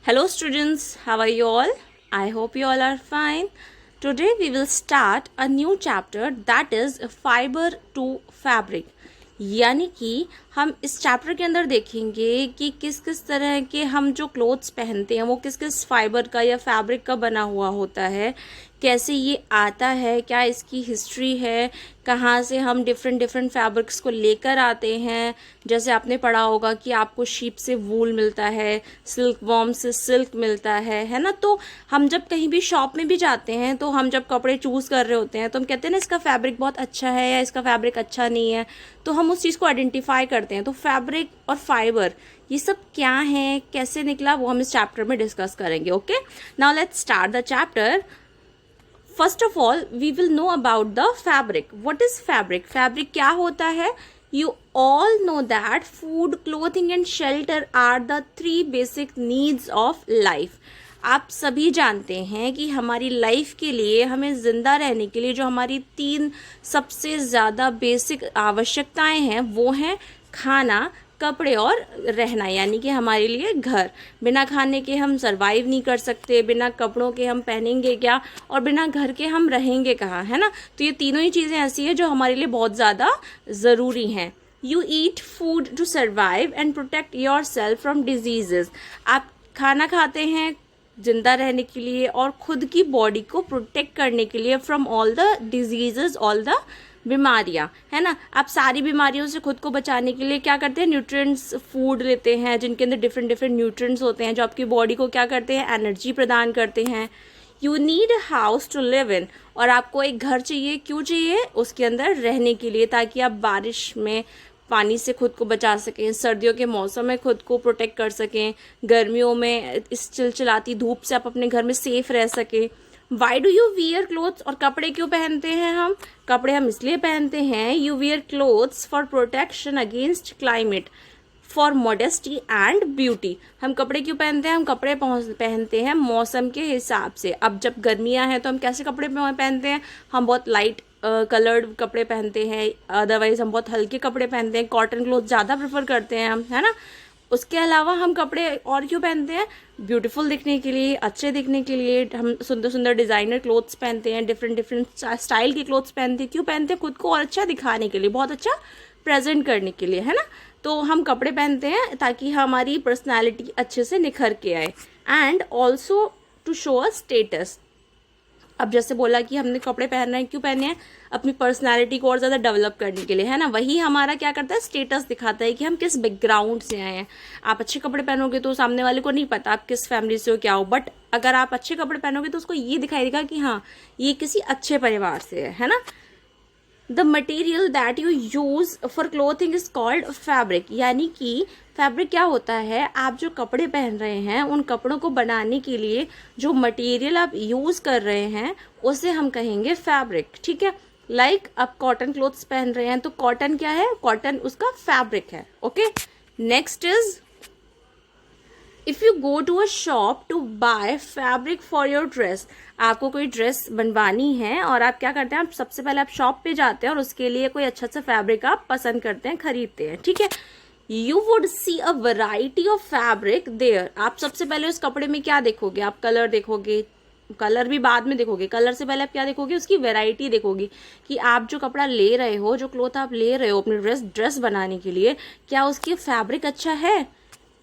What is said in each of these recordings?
Hello students, how are you all? I hope you all are fine. Today we will start a new chapter that is fiber to fabric. यानी कि हम इस chapter के अंदर देखेंगे कि किस किस तरह के हम जो क्लोथ्स पहनते हैं वो किस किस फाइबर का या फैब्रिक का बना हुआ होता है, कैसे ये आता है, क्या इसकी हिस्ट्री है, कहाँ से हम डिफरेंट डिफरेंट फैब्रिक्स को लेकर आते हैं। जैसे आपने पढ़ा होगा कि आपको शीप से वूल मिलता है, सिल्क वॉर्म से सिल्क मिलता है ना। तो हम जब कहीं भी शॉप में भी जाते हैं तो हम जब कपड़े चूज़ कर रहे होते हैं तो हम कहते हैं ना इसका फैब्रिक बहुत अच्छा है या इसका फैब्रिक अच्छा नहीं है, तो हम उस चीज़ को आइडेंटिफाई करते हैं। तो फैब्रिक और फाइबर ये सब क्या है, कैसे निकला, वो हम इस चैप्टर में डिस्कस करेंगे। Okay, now let's start the chapter. First of all we will know about the fabric. What is fabric? Fabric क्या होता है? You all know that food, clothing and shelter are the 3 basic needs of life. आप सभी जानते हैं कि हमारी life के लिए, हमें ज़िंदा रहने के लिए जो हमारी 3 सबसे ज़्यादा बेसिक आवश्यकताएं हैं वो हैं खाना, कपड़े और रहना, यानी कि हमारे लिए घर। बिना खाने के हम सरवाइव नहीं कर सकते, बिना कपड़ों के हम पहनेंगे क्या, और बिना घर के हम रहेंगे कहाँ, है ना। तो ये तीनों ही चीज़ें ऐसी हैं जो हमारे लिए बहुत ज़्यादा ज़रूरी हैं। You eat food to survive and protect yourself from diseases. आप खाना खाते हैं जिंदा रहने के लिए और खुद की बॉडी को प्रोटेक्ट करने के लिए from all the diseases, all the बीमारियां, है ना। आप सारी बीमारियों से खुद को बचाने के लिए क्या करते हैं? न्यूट्रिएंट्स फूड लेते हैं जिनके अंदर डिफरेंट डिफरेंट न्यूट्रिएंट्स होते हैं जो आपकी बॉडी को क्या करते हैं? एनर्जी प्रदान करते हैं। You need a house to live in, और आपको एक घर चाहिए। क्यों चाहिए? उसके अंदर रहने के लिए, ताकि आप बारिश में पानी से खुद को बचा सकें, सर्दियों के मौसम में खुद को प्रोटेक्ट कर सकें, गर्मियों में इस चिलचिलाती धूप से आप अपने घर में सेफ रह सकें। Why do you wear clothes? और कपड़े क्यों पहनते हैं हम? कपड़े हम इसलिए पहनते हैं, you wear clothes for protection against climate, for modesty and beauty. हम कपड़े क्यों पहनते हैं? हम कपड़े पहनते हैं मौसम के हिसाब से। अब जब गर्मियां हैं तो हम कैसे कपड़े पहनते हैं? हम बहुत लाइट कलर्ड कपड़े पहनते हैं, अदरवाइज हम बहुत हल्के कपड़े पहनते हैं, कॉटन क्लोथ ज़्यादा प्रेफर करते हैं हम, है ना। उसके अलावा हम कपड़े और क्यों पहनते हैं? ब्यूटीफुल दिखने के लिए, अच्छे दिखने के लिए। हम सुंदर सुंदर डिज़ाइनर क्लोथ्स पहनते हैं, डिफरेंट डिफरेंट स्टाइल के क्लोथ्स पहनते हैं। क्यों पहनते हैं? खुद को और अच्छा दिखाने के लिए, बहुत अच्छा प्रेजेंट करने के लिए, है ना। तो हम कपड़े पहनते हैं ताकि हमारी पर्सनैलिटी अच्छे से निखर के आए, and also to show a status. अब जैसे बोला कि हमने कपड़े पहन रहे हैं, क्यों पहने हैं? अपनी पर्सनालिटी को और ज़्यादा डेवलप करने के लिए, है ना। वही हमारा क्या करता है? स्टेटस दिखाता है कि हम किस बैकग्राउंड से आए हैं। आप अच्छे कपड़े पहनोगे तो सामने वाले को नहीं पता आप किस फैमिली से हो, क्या हो, बट अगर आप अच्छे कपड़े पहनोगे तो उसको ये दिखाई देगा कि हाँ ये किसी अच्छे परिवार से है ना। The material that you use for clothing is called fabric. यानी कि फैब्रिक क्या होता है? आप जो कपड़े पहन रहे हैं उन कपड़ों को बनाने के लिए जो मटेरियल आप यूज कर रहे हैं उसे हम कहेंगे फैब्रिक, ठीक है। लाइक आप कॉटन क्लोथ्स पहन रहे हैं तो कॉटन क्या है? कॉटन उसका फैब्रिक है। Okay, next is if you go to a shop to buy fabric for your dress. आपको कोई ड्रेस बनवानी है और आप क्या करते हैं? आप सबसे पहले आप शॉप पे जाते हैं और उसके लिए कोई अच्छा सा फैब्रिक आप पसंद करते हैं, खरीदते हैं, ठीक है। You would see a variety of fabric there. आप सबसे पहले उस कपड़े में क्या देखोगे? आप कलर देखोगे, कलर भी बाद में देखोगे। कलर से पहले आप क्या देखोगे? उसकी वैरायटी देखोगे कि आप जो कपड़ा ले रहे हो, जो क्लोथ आप ले रहे हो अपनी ड्रेस बनाने के लिए, क्या उसकी फैब्रिक अच्छा है?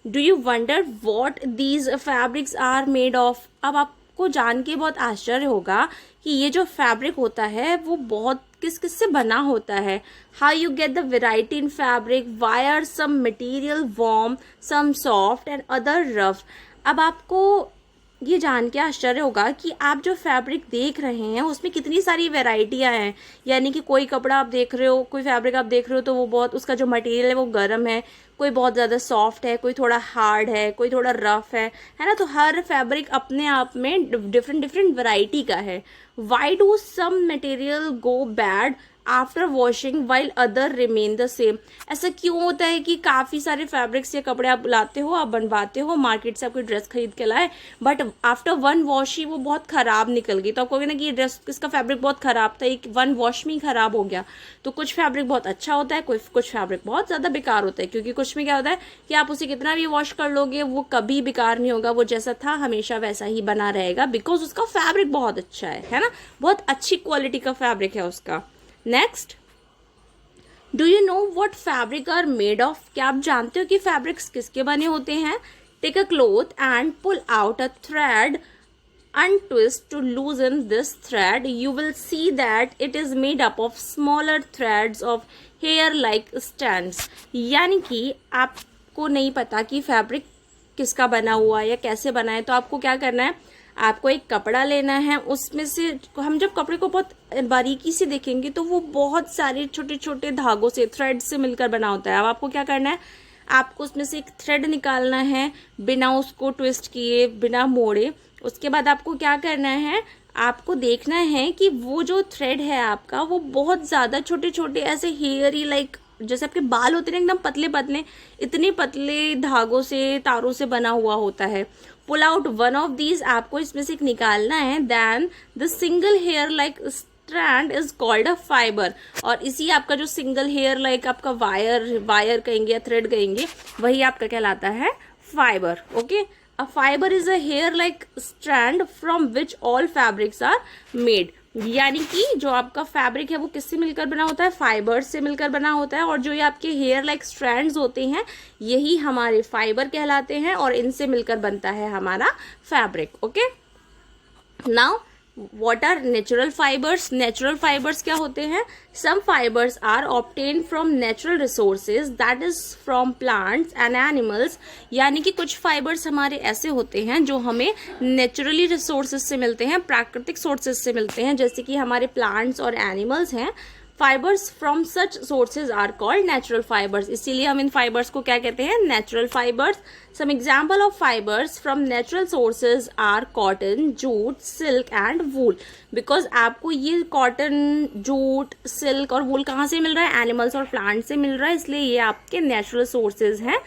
Do you wonder what these fabrics are made of. अब आपको जान के बहुत आश्चर्य होगा कि ये जो फैब्रिक होता है वो बहुत किस किस से बना होता है। How you get the variety in fabric, why are some material warm, some soft and other rough. अब आपको ये जान के आश्चर्य होगा कि आप जो फैब्रिक देख रहे हैं उसमें कितनी सारी वैरायटियां हैं। यानी कि कोई कपड़ा आप देख रहे हो, कोई फैब्रिक आप देख रहे हो तो वो बहुत, उसका जो मटेरियल है वो गर्म है, कोई बहुत ज़्यादा सॉफ्ट है, कोई थोड़ा हार्ड है, कोई थोड़ा रफ है ना। तो हर फैब्रिक अपने आप में डिफरेंट डिफरेंट वैरायटी का है। Why do some material go bad after washing while other remain the same. ऐसा क्यों होता है कि काफ़ी सारे फैब्रिक्स या कपड़े आप लाते हो, आप बनवाते हो, मार्केट से आपकी ड्रेस खरीद के लाए, बट आफ्टर वन वॉश ही वो बहुत ख़राब निकल गई, तो आप कहोगे ना कि ये ड्रेस, इसका फैब्रिक बहुत ख़राब था, एक वन वॉश में ही ख़राब हो गया। तो कुछ फैब्रिक बहुत अच्छा होता है, कुछ फैब्रिक बहुत ज़्यादा बेकार होता है, क्योंकि कुछ में क्या होता है कि आप उसे कितना भी वॉश कर लोगे वो कभी बेकार नहीं होगा, वो जैसा था हमेशा वैसा ही बना रहेगा, बिकॉज उसका फैब्रिक बहुत अच्छा है ना, बहुत अच्छी क्वालिटी का फैब्रिक है उसका। Next, do you know what fabric are made of? क्या आप जानते हो कि फैब्रिक्स किसके बने होते हैं? Take a cloth and pull out a thread, untwist to loosen this thread. You will see that it is made up of smaller threads of hair like strands. यानी कि आपको नहीं पता कि फैब्रिक किसका बना हुआ है या कैसे बना है, तो आपको क्या करना है, आपको एक कपड़ा लेना है, उसमें से हम जब कपड़े को बहुत बारीकी से देखेंगे तो वो बहुत सारे छोटे छोटे धागों से, थ्रेड से मिलकर बना होता है। अब आपको क्या करना है, आपको उसमें से एक थ्रेड निकालना है बिना उसको ट्विस्ट किए, बिना मोड़े। उसके बाद आपको क्या करना है, आपको देखना है कि वो जो थ्रेड है आपका वो बहुत ज़्यादा छोटे छोटे ऐसे हेयरी लाइक जैसे आपके बाल होते हैं एकदम पतले पतले, इतने पतले धागों से, तारों से बना हुआ होता है। Pull out one of these, आपको इसमें से एक निकालना है। Then the single hair like strand is called a fibre, और इसी आपका जो सिंगल हेयर लाइक आपका वायर कहेंगे या थ्रेड कहेंगे, वही आपका कहलाता है fibre. Okay, a fibre is a hair like strand from which all fabrics are made. यानी कि जो आपका फैब्रिक है वो किससे मिलकर बना होता है, फाइबर्स से मिलकर बना होता है, और जो ये आपके हेयर लाइक स्ट्रैंड्स होते हैं यही हमारे फाइबर कहलाते हैं, और इनसे मिलकर बनता है हमारा fabric. Okay, now what are natural fibers? Natural fibers क्या होते हैं? Some fibers are obtained from natural resources, that is from plants and animals. यानी कि कुछ fibers हमारे ऐसे होते हैं जो हमें naturally resources से मिलते हैं, प्राकृतिक sources से मिलते हैं, जैसे कि हमारे plants और animals हैं। Fibres from such sources are called natural fibres, इसीलिए हम इन फाइबर्स को क्या कहते हैं, natural fibres. Some example of fibres from natural sources are cotton, jute, silk and wool. Because आपको ये कॉटन, जूट, सिल्क और वूल कहाँ से मिल रहा है, एनिमल्स और प्लांट से मिल रहा है, इसलिए ये आपके नेचुरल सोर्सेज हैं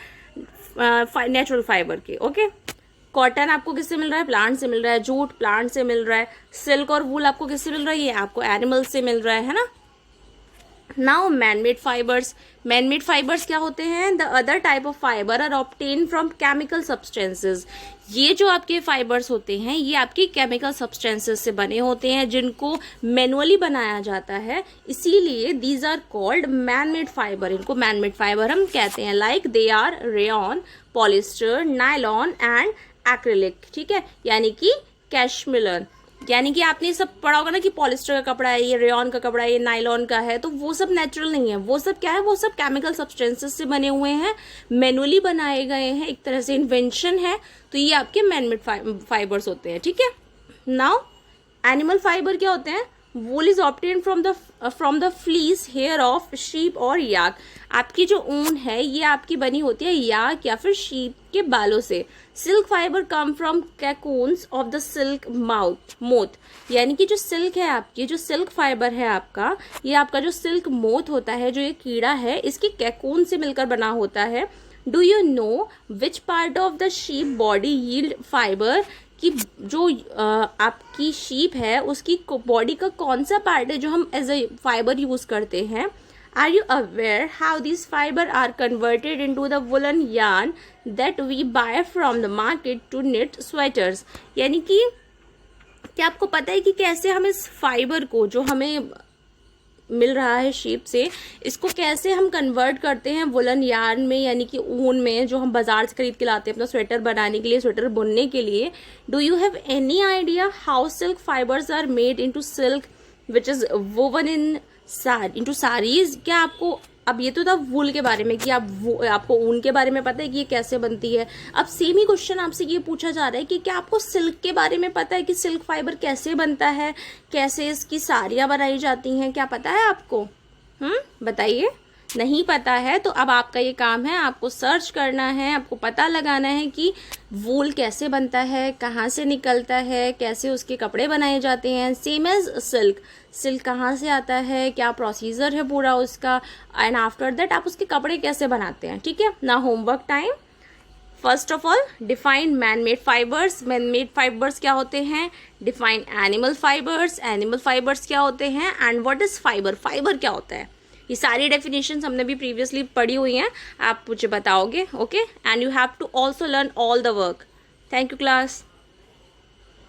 नेचुरल फाइबर के। ओके, कॉटन आपको किससे मिल रहा है, प्लांट से मिल रहा है, जूट प्लांट से मिल रहा है, सिल्क और वूल आपको किससे मिल रहा है, ये आपको एनिमल्स से मिल रहा है ना। Now manmade fibres, manmade fibres क्या होते हैं, the other type of fibre are obtain from chemical substances. ये जो आपके फाइबर्स होते हैं ये आपकी केमिकल सब्सटेंसेस से बने होते हैं जिनको मैनुअली बनाया जाता है, इसीलिए these are called manmade fibre, इनको मैनमेड फाइबर हम कहते हैं। Like they are rayon, polyester, nylon and acrylic. ठीक है, यानी कि कैशमिलन, यानी कि आपने सब पढ़ा होगा ना कि पॉलिस्टर का कपड़ा है, ये रेयन का कपड़ा है, ये नायलॉन का है, तो वो सब नेचुरल नहीं है, वो सब क्या है, वो सब केमिकल सब्सटेंसेस से बने हुए हैं, मैनुअली बनाए गए हैं, एक तरह से इन्वेंशन है, तो ये आपके मैनमेड फाइबर्स होते हैं। ठीक है, नाउ एनिमल फाइबर क्या होते हैं, wool is obtain from the fleece hair of sheep और याक। आपकी जो ऊन है ये आपकी बनी होती है याक या फिर शीप के बालों से। Silk fibre come from cocoons of the silk moth, यानी कि जो सिल्क है आपकी, जो सिल्क फाइबर है आपका, ये आपका जो सिल्क मोथ होता है, जो ये कीड़ा है, इसकी कैकून से मिलकर बना होता है। Do you know which part of the sheep body yield fibre, कि जो आपकी शीप है उसकी बॉडी का कौन सा पार्ट है जो हम एज ए फाइबर यूज करते हैं। Are you aware how this fibre are converted into the woollen yarn that we buy from the market to knit sweaters. यानी कि क्या आपको पता है कि कैसे हम इस फाइबर को जो हमें मिल रहा है शीप से, इसको कैसे हम कन्वर्ट करते हैं वुलन यार्न में, यानी कि ऊन में, जो हम बाजार से खरीद के लाते हैं अपना स्वेटर बनाने के लिए, स्वेटर बुनने के लिए। Do you have any idea how silk fibres are made into silk which is woven into saris? क्या आपको, अब ये तो था वूल के बारे में कि आपको ऊन के बारे में पता है कि ये कैसे बनती है। अब सेम ही क्वेश्चन आपसे ये पूछा जा रहा है कि क्या आपको सिल्क के बारे में पता है कि सिल्क फाइबर कैसे बनता है, कैसे इसकी साड़ियाँ बनाई जाती हैं, क्या पता है आपको? बताइए। नहीं पता है तो अब आपका ये काम है, आपको सर्च करना है, आपको पता लगाना है कि वूल कैसे बनता है, कहाँ से निकलता है, कैसे उसके कपड़े बनाए जाते हैं। सेम एज सिल्क, सिल्क कहाँ से आता है, क्या प्रोसीजर है पूरा उसका, एंड आफ्टर दैट आप उसके कपड़े कैसे बनाते हैं। ठीक है ना। Homework time. First of all define man made fibres. Man made fibres क्या होते हैं? Define animal fibres. Animal fibres क्या होते हैं? And what is fibre? Fibre क्या होता है? ये सारी डेफिनेशंस हमने भी प्रीवियसली पढ़ी हुई हैं, आप मुझे बताओगे। Okay, and you have to also learn all the work. Thank you class.